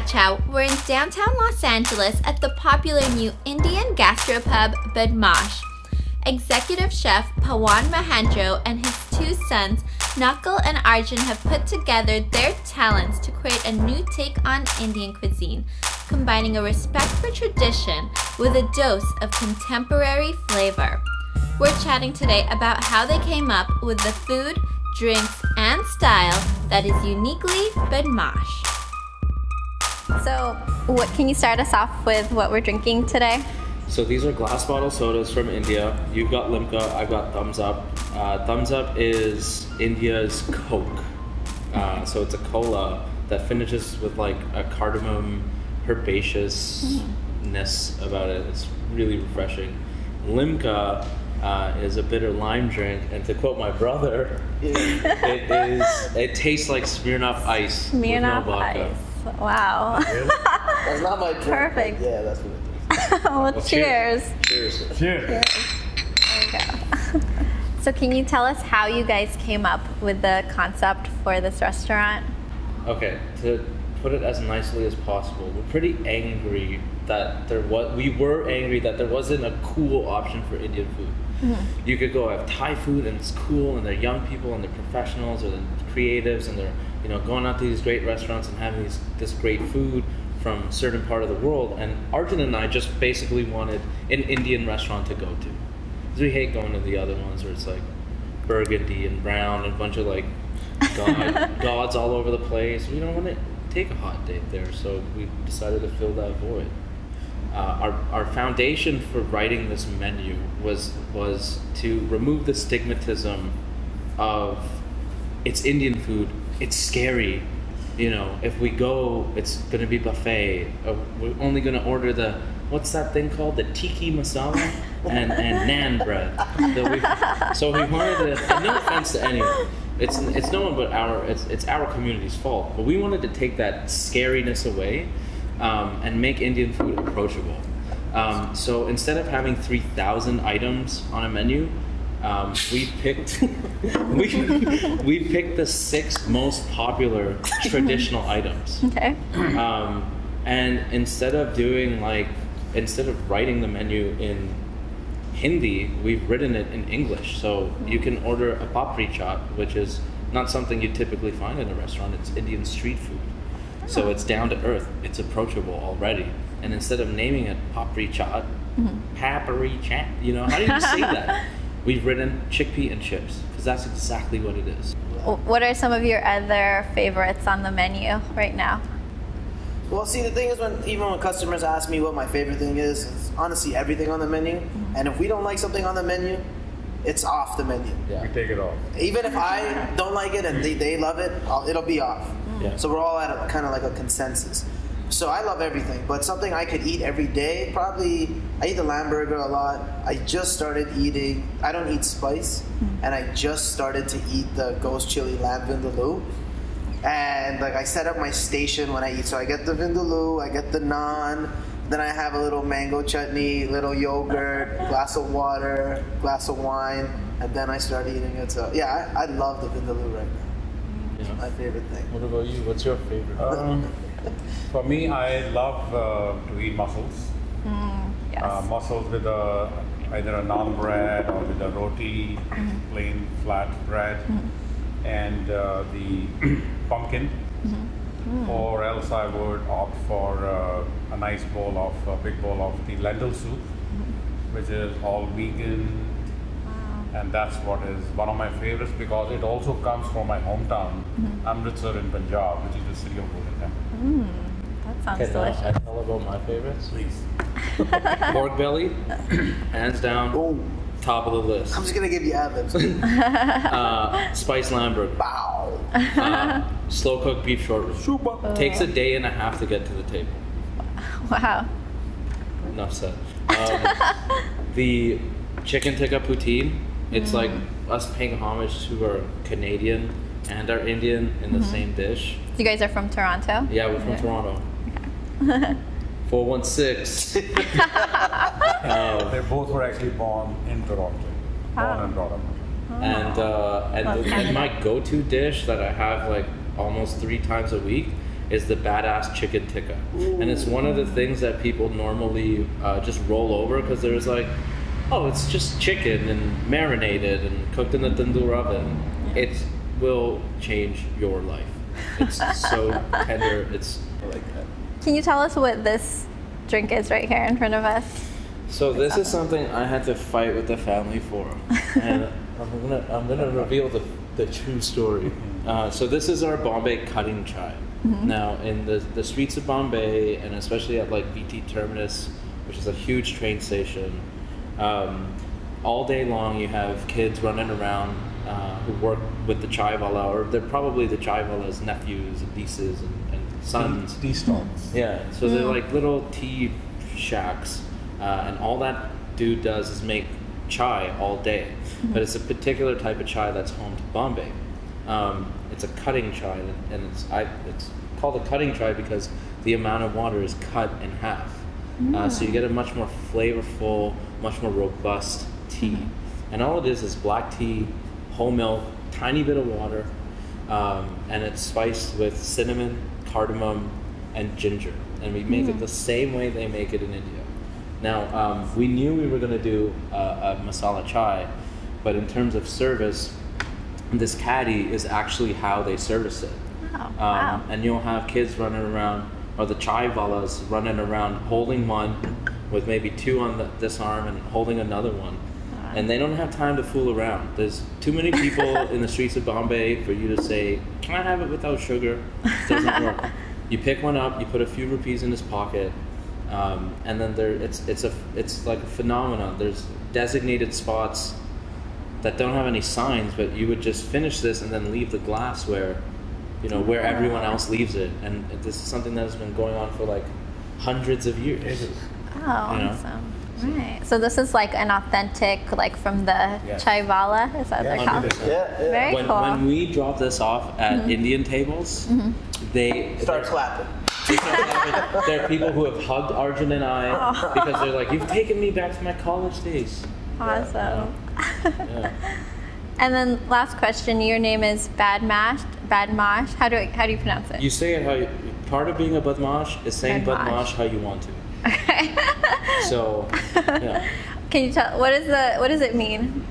Chow, we're in downtown Los Angeles at the popular new Indian gastropub Badmaash. Executive chef Pawan Mahendro and his two sons, Nakul and Arjun, have put together their talents to create a new take on Indian cuisine, combining a respect for tradition with a dose of contemporary flavor. We're chatting today about how they came up with the food, drinks, and style that is uniquely Badmaash. So, can you start us off with what we're drinking today? So these are glass bottle sodas from India. You've got Limca, I've got Thumbs Up. Thumbs Up is India's Coke. So it's a cola that finishes with like a cardamom herbaceousness about it. It's really refreshing. Limca is a bitter lime drink, and to quote my brother, it tastes like Smirnoff Ice with no vodka. Ice. Wow. Really? That's not my drink. Perfect. Yeah, that's what it is. Well, cheers. Cheers. Cheers. There you go. So can you tell us how you guys came up with the concept for this restaurant? Okay, to put it as nicely as possible, we're pretty angry that we were angry that there wasn't a cool option for Indian food. Mm-hmm. You could go have Thai food and it's cool, and they're young people and they're professionals or they're creatives, and they're going out to these great restaurants and having this great food from a certain part of the world. And Arjun and I just basically wanted an Indian restaurant to go to, because we hate going to the other ones where it's like burgundy and brown and a bunch of like gods all over the place. We don't want to take a hot date there, so we decided to fill that void. Our foundation for writing this menu was to remove the stigmatism of it's Indian food, it's scary. If we go, it's going to be buffet. We're only going to order what's that thing called? The tiki masala and naan bread. So we wanted to, and no offense to anyone, it's no one but it's our community's fault, but we wanted to take that scariness away and make Indian food approachable. So instead of having 3,000 items on a menu, we picked the 6 most popular traditional items. Okay. And instead of writing the menu in Hindi, we've written it in English. So you can order a papri chaat, which is not something you typically find in a restaurant. It's Indian street food. So it's down to earth. It's approachable already. And instead of naming it papri chaat, papri chat, how do you say that? We've written chickpea and chips, because that's exactly what it is. What are some of your other favorites on the menu right now? Well, see, the thing is, even when customers ask me what my favorite thing is honestly everything on the menu. And if we don't like something on the menu, it's off the menu. Yeah. We take it off. Even if I don't like it and they love it, it'll be off. Yeah. So we're all at a kind of like a consensus. So I love everything, but something I could eat every day, probably, I eat the lamb burger a lot. I just started eating, I don't eat spice, and I just started to eat the ghost chili lamb vindaloo. And like I set up my station when I eat, so I get the vindaloo, I get the naan, then I have a little mango chutney, little yogurt, glass of water, glass of wine, and then I start eating it. So yeah, I love the vindaloo right now. It's my favorite thing. What about you? What's your favorite? For me, I love to eat mussels. Yes. Mussels with either a naan bread or with a roti, plain flat bread, and the pumpkin. Or else I would opt for a nice big bowl of the lentil soup, which is all vegan. And that's what is one of my favorites, because it also comes from my hometown, Amritsar in Punjab, which is the city of Golden Temple. That sounds delicious. Can I tell about my favorites? Please. Pork belly, hands down, top of the list. I'm just gonna give you ad-libs. Spiced lamb burger. Wow. Slow cooked beef short ribs. Takes a day and a half to get to the table. Wow. Enough said. The chicken tikka poutine. It's like us paying homage to our Canadian and our Indian in the same dish. You guys are from Toronto? Yeah, we're from Toronto. Okay. 416. They both were actually born in Toronto. Born and brought up. And my go-to dish that I have like almost 3 times a week is the badass chicken tikka. And it's one of the things that people normally just roll over because there's like, oh, it's just chicken and marinated and cooked in the tandoor oven. It will change your life. It's so tender. I like that. Can you tell us what this drink is right here in front of us? So this is something I had to fight with the family for, and I'm gonna reveal the true story. So this is our Bombay cutting chai. Now in the streets of Bombay, and especially at like VT Terminus, which is a huge train station, all day long you have kids running around who work with the chai wala, or they're probably the chai wala's nephews and nieces and sons. Tea stalls. Yeah, so they're like little tea shacks, and all that dude does is make chai all day. But it's a particular type of chai that's home to Bombay. It's a cutting chai, and it's called a cutting chai because the amount of water is cut in half. So you get a much more flavorful, much more robust tea. And all it is black tea, whole milk, tiny bit of water, and it's spiced with cinnamon, cardamom, and ginger. And we make it the same way they make it in India. Now, we knew we were going to do a masala chai, but in terms of service, this caddy is actually how they service it. Oh, wow. And you'll have kids running around, or the chai valas running around holding one with maybe two on this arm and holding another one. And they don't have time to fool around. There's too many people in the streets of Bombay for you to say, can I have it without sugar? It doesn't work. You pick one up, you put a few rupees in his pocket, and then it's like a phenomenon. There's designated spots that don't have any signs, but you would just finish this and then leave the glass where everyone else leaves it. And this is something that has been going on for like hundreds of years. Oh, awesome. Right. So this is like an authentic, like from the chai wala, is that they're called? Very cool. When we drop this off at Indian tables, they start clapping. There are people who have hugged Arjun and I because they're like, you've taken me back to my college days. Awesome. And then last question, your name is Badmaash. Badmaash. How do you pronounce it? You say it part of being a Badmaash is saying Badmaash how you want to. Okay. So, yeah. Can you tell what does it mean?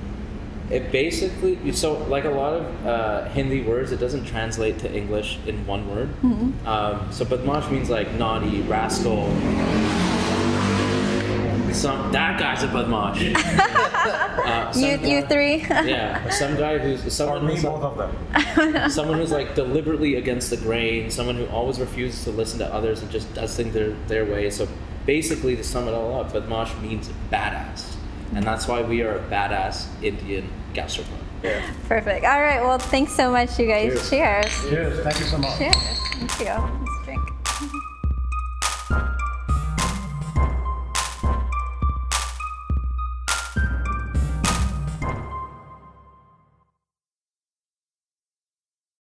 It basically, so like a lot of Hindi words, it doesn't translate to English in one word. So Badmaash means like naughty, rascal. That guy's a Badmaash. You three? Yeah, someone who's like deliberately against the grain, someone who always refuses to listen to others and just does things their way. So basically, to sum it all up, Badmaash means badass. And that's why we are a badass Indian gastropub. Yeah. Perfect. All right. Well, thanks so much, you guys. Cheers. Cheers. Thank you so much. Cheers. Thank you.